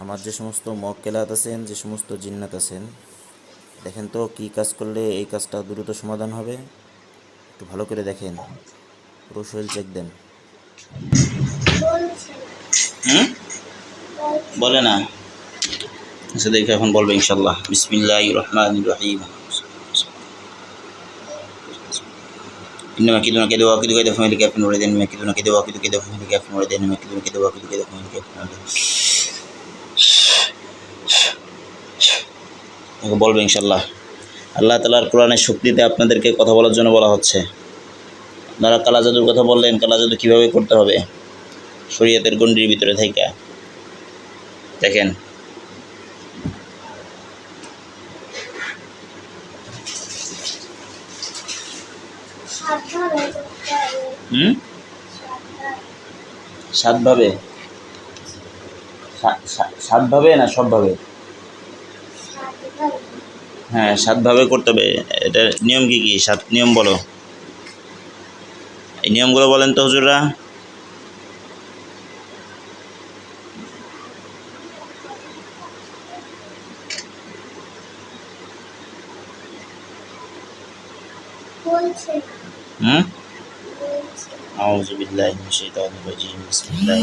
আমার যে সমস্ত মক্কেলাত আছেন, যে সমস্ত জিন্নাত আছেন, দেখেন তো কি কাজ করলে এই কাজটা দ্রুত সমাধান হবে। একটু ভালো করে দেখেন, পুরো শরীর চেক দেন। বলে না, আচ্ছা দেখে এখন বলবে ইনশাল্লাহ। বিসমিল্লাহির রহমানির রহিম। إنما كيدنا كيد وأكيد كيد فمن الكافرين ولدين إنما كيدنا كيد وأكيد كيد فمن الكافرين ولدين إنما كيدنا كيد وأكيد كيد فمن الكافرين ولدين বলবে ইনশাল্লাহ। আল্লাহ তাআলার কোরআনের শক্তিতে আপনাদেরকে কথা বলার জন্য বলা হচ্ছে। আপনারা কালা জাদুর কথা বললেন, কালা জাদু কীভাবে করতে হবে শরীয়তের গণ্ডির ভিতরে থেকে দেখেন। সাতভাবে, সাতভাবে না সবভাবে? হ্যাঁ, সাতভাবে করতে হবে। এটার নিয়ম কি কি? সাত নিয়ম বলো, এই নিয়মগুলো বলেন তো হুজুররা। আউযু বিল্লাহি মিনাশ শাইতানির রাজিম। বিসমিল্লাহ।